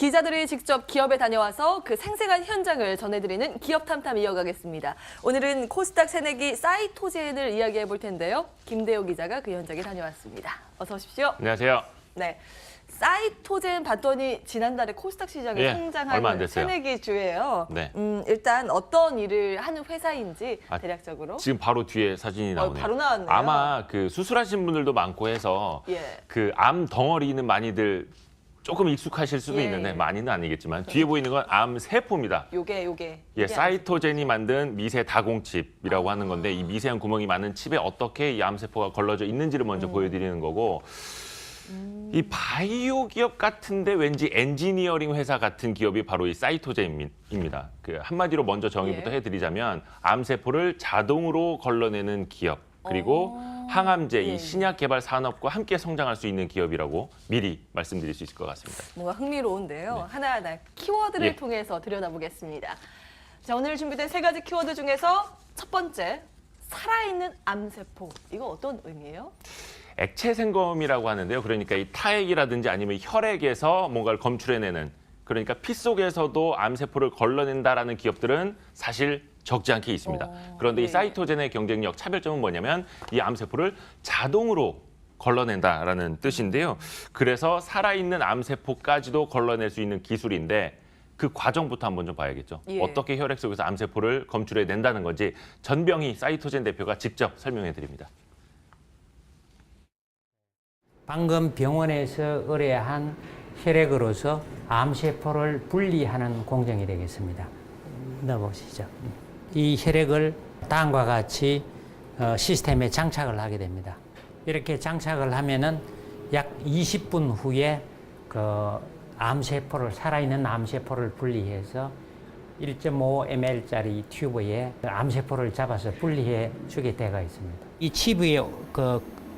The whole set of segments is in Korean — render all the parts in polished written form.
기자들이 직접 기업에 다녀와서 그 생생한 현장을 전해드리는 기업 탐탐 이어가겠습니다. 오늘은 코스닥 새내기 사이토젠을 이야기해 볼 텐데요. 김대호 기자가 그 현장에 다녀왔습니다. 어서 오십시오. 안녕하세요. 네. 사이토젠 봤더니 지난달에 코스닥 시장에 상장한 새내기 주예요. 네. 일단 어떤 일을 하는 회사인지 대략적으로. 지금 바로 뒤에 사진이 나오네요. 바로 나왔네요. 아마 그 수술하신 분들도 많고 해서 그 암 덩어리는 많이들 조금 익숙하실 수도 있는데 많이는 아니겠지만 뒤에 보이는 건 암 세포입니다. 요게. 사이토젠이 만든 미세 다공칩이라고 하는 건데 이 미세한 구멍이 많은 칩에 어떻게 이 암 세포가 걸러져 있는지를 먼저 보여드리는 거고. 이 바이오 기업 같은데 왠지 엔지니어링 회사 같은 기업이 바로 이 사이토젠입니다. 그 한마디로 먼저 정의부터 해드리자면 암세포를 자동으로 걸러내는 기업, 그리고 항암제, 이 신약 개발 산업과 함께 성장할 수 있는 기업이라고 미리 말씀드릴 수 있을 것 같습니다. 뭔가 흥미로운데요. 하나하나 키워드를 통해서 들여다보겠습니다. 자, 오늘 준비된 세 가지 키워드 중에서 첫 번째, 살아있는 암세포. 이거 어떤 의미예요? 액체 생검이라고 하는데요. 그러니까 이 타액이라든지 아니면 혈액에서 뭔가를 검출해내는, 그러니까 피 속에서도 암세포를 걸러낸다라는 기업들은 사실 적지 않게 있습니다. 그런데 이 사이토젠의 경쟁력, 차별점은 뭐냐면 이 암세포를 자동으로 걸러낸다라는 뜻인데요. 그래서 살아있는 암세포까지도 걸러낼 수 있는 기술인데 그 과정부터 한번 좀 봐야겠죠. 어떻게 혈액 속에서 암세포를 검출해낸다는 건지 전병희 사이토젠 대표가 직접 설명해 드립니다. 방금 병원에서 의뢰한 혈액으로서 암세포를 분리하는 공정이 되겠습니다. 넣어보시죠. 이 혈액을 다음과 같이 시스템에 장착을 하게 됩니다. 이렇게 장착을 하면은 약 20분 후에 그 암세포를, 살아있는 암세포를 분리해서 1.5ml짜리 튜브에 암세포를 잡아서 분리해 주게 되어 있습니다. 이 칩에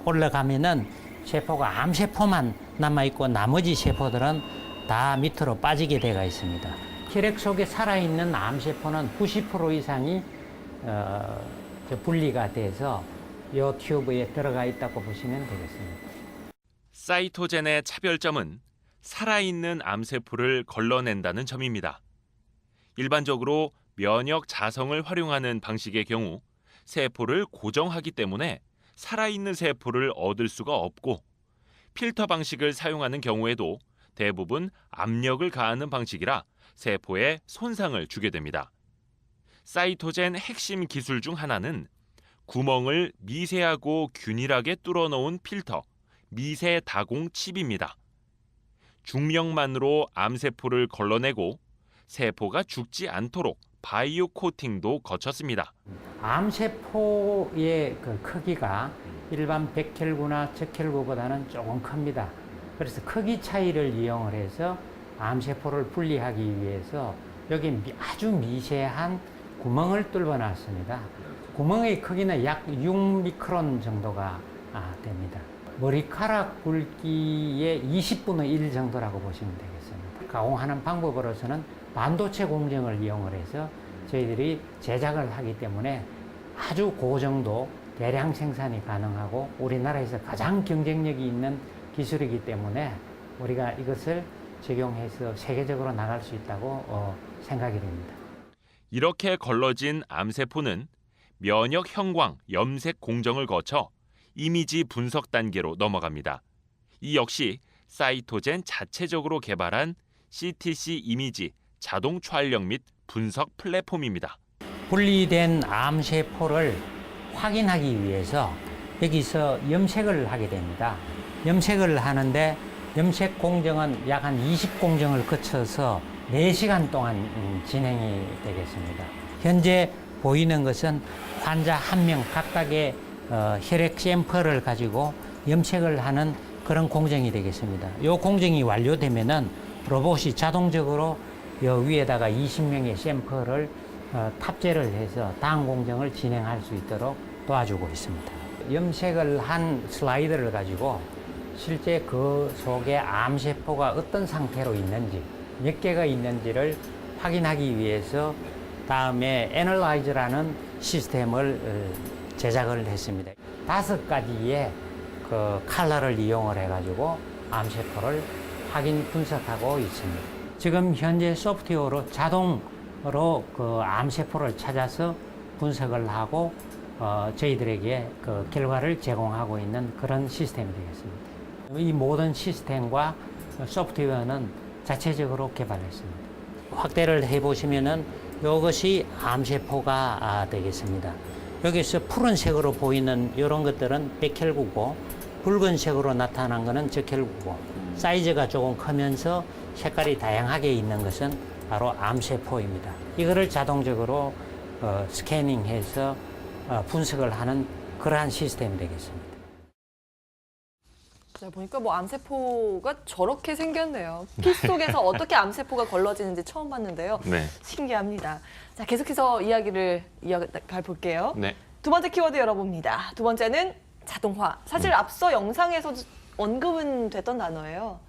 올라가면은 세포가 암세포만 남아있고 나머지 세포들은 다 밑으로 빠지게 되어 있습니다. 혈액 속에 살아있는 암세포는 90% 이상이 분리가 돼서 이 튜브에 들어가 있다고 보시면 되겠습니다. 사이토젠의 차별점은 살아있는 암세포를 걸러낸다는 점입니다. 일반적으로 면역 자성을 활용하는 방식의 경우 세포를 고정하기 때문에 살아있는 세포를 얻을 수가 없고, 필터 방식을 사용하는 경우에도 대부분 압력을 가하는 방식이라 세포에 손상을 주게 됩니다. 사이토젠 핵심 기술 중 하나는 구멍을 미세하고 균일하게 뚫어놓은 필터, 미세 다공 칩입니다. 중력만으로 암세포를 걸러내고 세포가 죽지 않도록 바이오 코팅도 거쳤습니다. 암세포의 그 크기가 일반 백혈구나 적혈구보다는 조금 큽니다. 그래서 크기 차이를 이용을 해서 암세포를 분리하기 위해서 여기 아주 미세한 구멍을 뚫어놨습니다. 구멍의 크기는 약 6미크론 정도가 됩니다. 머리카락 굵기의 20분의 1 정도라고 보시면 되겠습니다. 가공하는 방법으로서는 반도체 공정을 이용을 해서 저희들이 제작을 하기 때문에 아주 고정도 대량 생산이 가능하고 우리나라에서 가장 경쟁력이 있는 기술이기 때문에 우리가 이것을 적용해서 세계적으로 나갈 수 있다고 생각이 됩니다. 이렇게 걸러진 암세포는 면역 형광, 염색 공정을 거쳐 이미지 분석 단계로 넘어갑니다. 이 역시 사이토젠 자체적으로 개발한 CTC 이미지 자동 촬영 및 분석 플랫폼입니다. 분리된 암세포를 확인하기 위해서 여기서 염색을 하게 됩니다. 염색을 하는데 염색 공정은 약 한 20공정을 거쳐서 4시간 동안 진행이 되겠습니다. 현재 보이는 것은 환자 한 명 각각의 혈액 샘플을 가지고 염색을 하는 그런 공정이 되겠습니다. 이 공정이 완료되면은 로봇이 자동적으로 이 위에다가 20명의 샘플을 탑재를 해서 다음 공정을 진행할 수 있도록 도와주고 있습니다. 염색을 한 슬라이드를 가지고 실제 그 속에 암세포가 어떤 상태로 있는지, 몇 개가 있는지를 확인하기 위해서 다음에 애널라이저라는 시스템을 제작을 했습니다. 5가지의 그 컬러를 이용을 해가지고 암세포를 확인 분석하고 있습니다. 지금 현재 소프트웨어로 자동으로 그 암세포를 찾아서 분석을 하고 저희들에게 그 결과를 제공하고 있는 그런 시스템이 되겠습니다. 이 모든 시스템과 소프트웨어는 자체적으로 개발했습니다. 확대를 해보시면은 이것이 암세포가 되겠습니다. 여기서 푸른색으로 보이는 이런 것들은 백혈구고 붉은색으로 나타난 것은 적혈구고 사이즈가 조금 크면서 색깔이 다양하게 있는 것은 바로 암세포입니다. 이거를 자동적으로 스캐닝해서 분석을 하는 그러한 시스템이 되겠습니다. 자, 보니까 뭐 암세포가 저렇게 생겼네요. 피 속에서 어떻게 암세포가 걸러지는지 처음 봤는데요. 네. 신기합니다. 자, 계속해서 이야기를 이어가 볼게요. 네. 두 번째 키워드 열어봅니다. 두 번째는 자동화. 사실 앞서 영상에서 언급은 됐던 단어예요.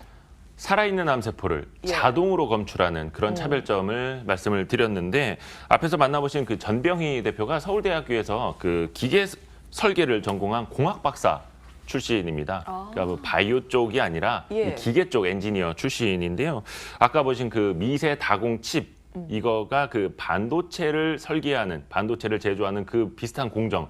살아있는 암세포를 예. 자동으로 검출하는 그런 차별점을 말씀을 드렸는데 앞에서 만나보신 그 전병희 대표가 서울대학교에서 그 기계 설계를 전공한 공학 박사 출신입니다. 그러니까 뭐 바이오 쪽이 아니라 예. 기계 쪽 엔지니어 출신인데요. 아까 보신 그 미세 다공 칩 이거가 그 반도체를 설계하는 반도체를 제조하는 그 비슷한 공정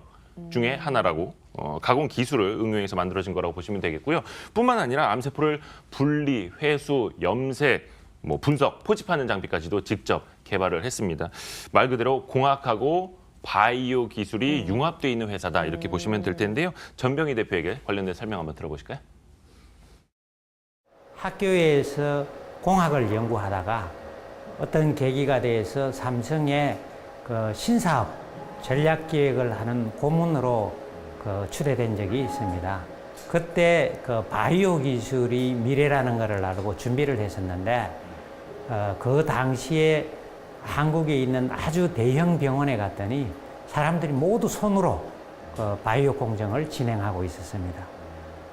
중에 하나라고 가공 기술을 응용해서 만들어진 거라고 보시면 되겠고요. 뿐만 아니라 암세포를 분리, 회수, 염색, 뭐 분석, 포집하는 장비까지도 직접 개발을 했습니다. 말 그대로 공학하고 바이오 기술이 융합되어 있는 회사다 이렇게 보시면 될 텐데요. 전병희 대표에게 관련된 설명 한번 들어보실까요? 학교에서 공학을 연구하다가 어떤 계기가 돼서 삼성의 그 신사업 전략 기획을 하는 고문으로 추대된 적이 있습니다. 그때 그 바이오 기술이 미래라는 것을 알고 준비를 했었는데 그 당시에 한국에 있는 아주 대형 병원에 갔더니 사람들이 모두 손으로 바이오 공정을 진행하고 있었습니다.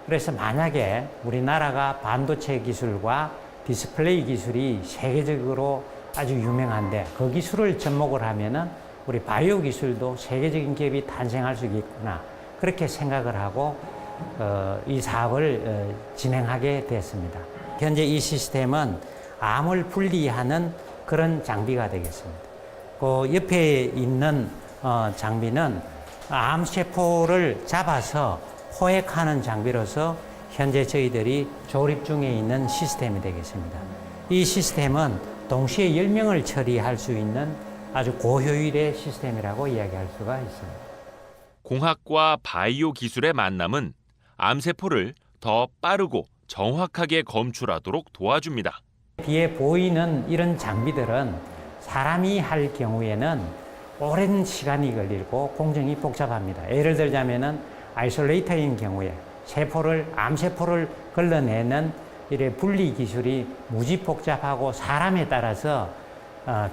그래서 만약에 우리나라가 반도체 기술과 디스플레이 기술이 세계적으로 아주 유명한데 그 기술을 접목을 하면은 우리 바이오 기술도 세계적인 기업이 탄생할 수 있겠구나 그렇게 생각을 하고 이 사업을 진행하게 됐습니다. 현재 이 시스템은 암을 분리하는 그런 장비가 되겠습니다. 그 옆에 있는 장비는 암세포를 잡아서 포획하는 장비로서 현재 저희들이 조립 중에 있는 시스템이 되겠습니다. 이 시스템은 동시에 10명을 처리할 수 있는 아주 고효율의 시스템이라고 이야기할 수가 있습니다. 공학과 바이오 기술의 만남은 암세포를 더 빠르고 정확하게 검출하도록 도와줍니다. 뒤에 보이는 이런 장비들은 사람이 할 경우에는 오랜 시간이 걸리고 공정이 복잡합니다. 예를 들자면은 아이솔레이터인 경우에 암세포를 걸러내는 이래 분리 기술이 무지 복잡하고 사람에 따라서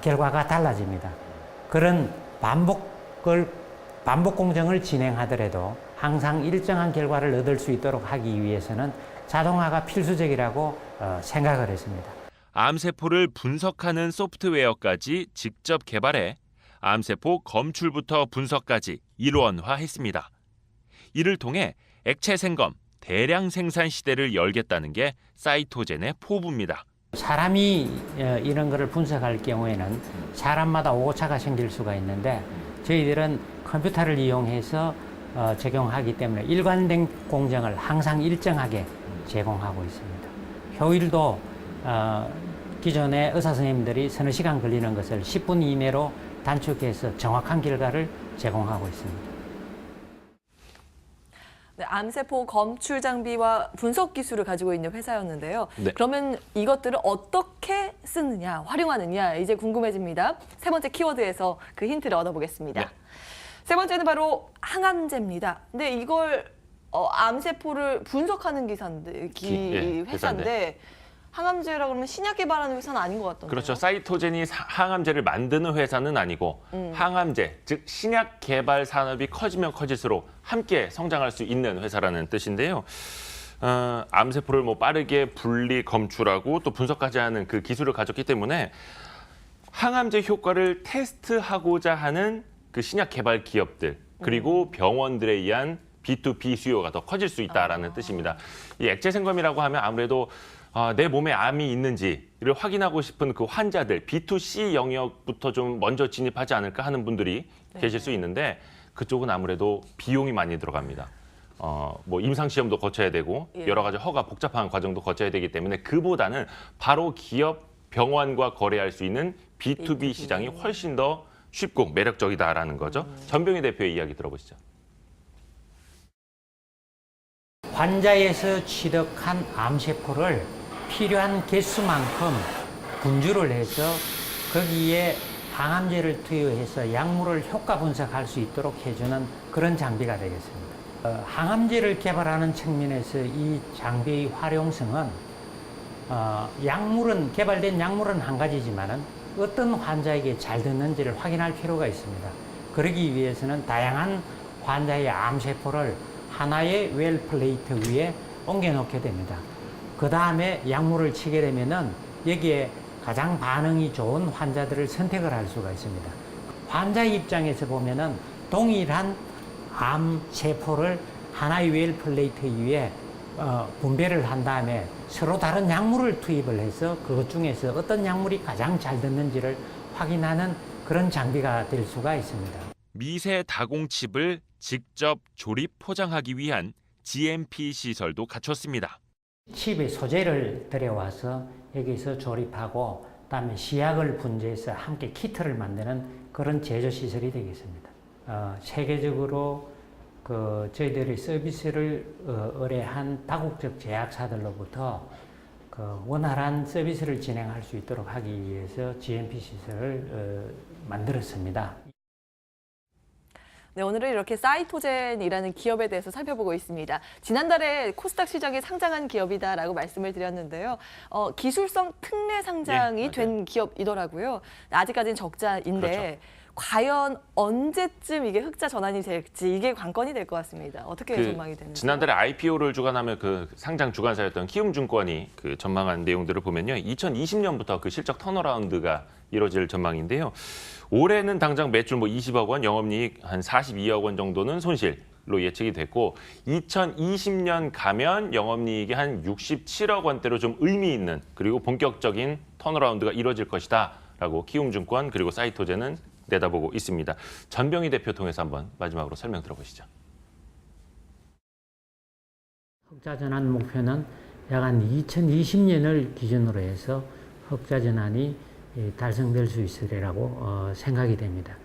결과가 달라집니다. 그런 반복 공정을 진행하더라도 항상 일정한 결과를 얻을 수 있도록 하기 위해서는 자동화가 필수적이라고 생각을 했습니다. 암세포를 분석하는 소프트웨어까지 직접 개발해 암세포 검출부터 분석까지 일원화했습니다. 이를 통해 액체 생검, 대량 생산 시대를 열겠다는 게 사이토젠의 포부입니다. 사람이 이런 거를 분석할 경우에는 사람마다 오차가 생길 수가 있는데 저희들은 컴퓨터를 이용해서 적용하기 때문에 일관된 공정을 항상 일정하게 제공하고 있습니다. 효율도 기존의 의사 선생님들이 서너 시간 걸리는 것을 10분 이내로 단축해서 정확한 결과를 제공하고 있습니다. 네, 암세포 검출 장비와 분석 기술을 가지고 있는 회사였는데요. 네. 그러면 이것들을 어떻게 쓰느냐, 활용하느냐 이제 궁금해집니다. 세 번째 키워드에서 그 힌트를 얻어보겠습니다. 네. 세 번째는 바로 항암제입니다. 근데 이걸 암세포를 분석하는 회사인데 항암제라 그러면 신약 개발하는 회사는 아닌 것 같던데요. 그렇죠. 사이토젠이 항암제를 만드는 회사는 아니고 항암제, 즉 신약 개발 산업이 커지면 커질수록 함께 성장할 수 있는 회사라는 뜻인데요. 암세포를 뭐 빠르게 분리, 검출하고 또 분석까지 하는 그 기술을 가졌기 때문에 항암제 효과를 테스트하고자 하는 그 신약 개발 기업들 그리고 병원들에 의한 B2B 수요가 더 커질 수 있다라는 뜻입니다. 이 액체 생검이라고 하면 아무래도 내 몸에 암이 있는지를 확인하고 싶은 그 환자들, B2C 영역부터 좀 먼저 진입하지 않을까 하는 분들이 계실 수 있는데 그쪽은 아무래도 비용이 많이 들어갑니다. 뭐 임상시험도 거쳐야 되고 여러 가지 허가 복잡한 과정도 거쳐야 되기 때문에 그보다는 바로 기업 병원과 거래할 수 있는 B2B 시장이 훨씬 더 쉽고 매력적이다라는 거죠. 전병희 대표의 이야기 들어보시죠. 환자에서 취득한 암세포를 필요한 개수만큼 분주를 해서 거기에 항암제를 투여해서 약물을 효과 분석할 수 있도록 해주는 그런 장비가 되겠습니다. 항암제를 개발하는 측면에서 이 장비의 활용성은 개발된 약물은 한 가지지만은 어떤 환자에게 잘 듣는지를 확인할 필요가 있습니다. 그러기 위해서는 다양한 환자의 암세포를 하나의 웰 플레이트 위에 옮겨놓게 됩니다. 그 다음에 약물을 치게 되면은 여기에 가장 반응이 좋은 환자들을 선택을 할 수가 있습니다. 환자 입장에서 보면은 동일한 암 세포를 하나의 웰 플레이트 위에 분배를 한 다음에 서로 다른 약물을 투입을 해서 그것 중에서 어떤 약물이 가장 잘 듣는지를 확인하는 그런 장비가 될 수가 있습니다. 미세 다공칩을 직접 조립 포장하기 위한 GMP 시설도 갖췄습니다. 칩의 소재를 들여와서 여기서 조립하고 그다음에 시약을 분재해서 함께 키트를 만드는 그런 제조 시설이 되겠습니다. 세계적으로 저희들이 서비스를 의뢰한 다국적 제약사들로부터 원활한 서비스를 진행할 수 있도록 하기 위해서 GMP 시설을 만들었습니다. 네, 오늘은 이렇게 사이토젠이라는 기업에 대해서 살펴보고 있습니다. 지난달에 코스닥 시장에 상장한 기업이다라고 말씀을 드렸는데요. 기술성 특례 상장이 된 기업이더라고요. 아직까지는 적자인데 그렇죠. 과연 언제쯤 이게 흑자 전환이 될지 이게 관건이 될 것 같습니다. 어떻게 전망이 되는지. 지난달에 IPO를 주관하며 그 상장 주관사였던 키움증권이 그 전망한 내용들을 보면요. 2020년부터 그 실적 턴어라운드가 이루어질 전망인데요. 올해는 당장 매출 20억 원, 영업이익 한 42억 원 정도는 손실로 예측이 됐고 2020년 가면 영업이익이 한 67억 원대로 좀 의미 있는 그리고 본격적인 턴어라운드가 이루어질 것이다라고 키움증권 그리고 사이토젠은 내다보고 있습니다. 전병희 대표 통해서 한번 마지막으로 설명 들어보시죠. 흑자 전환 목표는 약 한 2020년을 기준으로 해서 흑자 전환이 달성될 수 있으리라고 생각이 됩니다.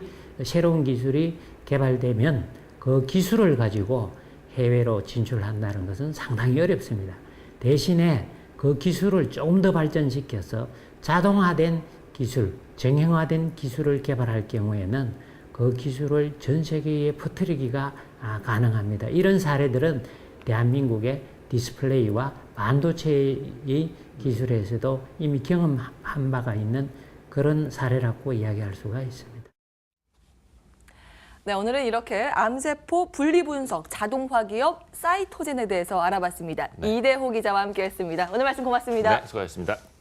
새로운 기술이 개발되면 그 기술을 가지고 해외로 진출한다는 것은 상당히 어렵습니다. 대신에 그 기술을 조금 더 발전시켜서 자동화된 기술, 정형화된 기술을 개발할 경우에는 그 기술을 전 세계에 퍼뜨리기가 가능합니다. 이런 사례들은 대한민국의 디스플레이와 반도체의 기술에서도 이미 경험한 바가 있는 그런 사례라고 이야기할 수가 있습니다. 네, 오늘은 이렇게 암세포 분리분석 자동화 기업 사이토젠에 대해서 알아봤습니다. 이대호 기자와 함께했습니다. 오늘 말씀 고맙습니다. 네, 수고하셨습니다.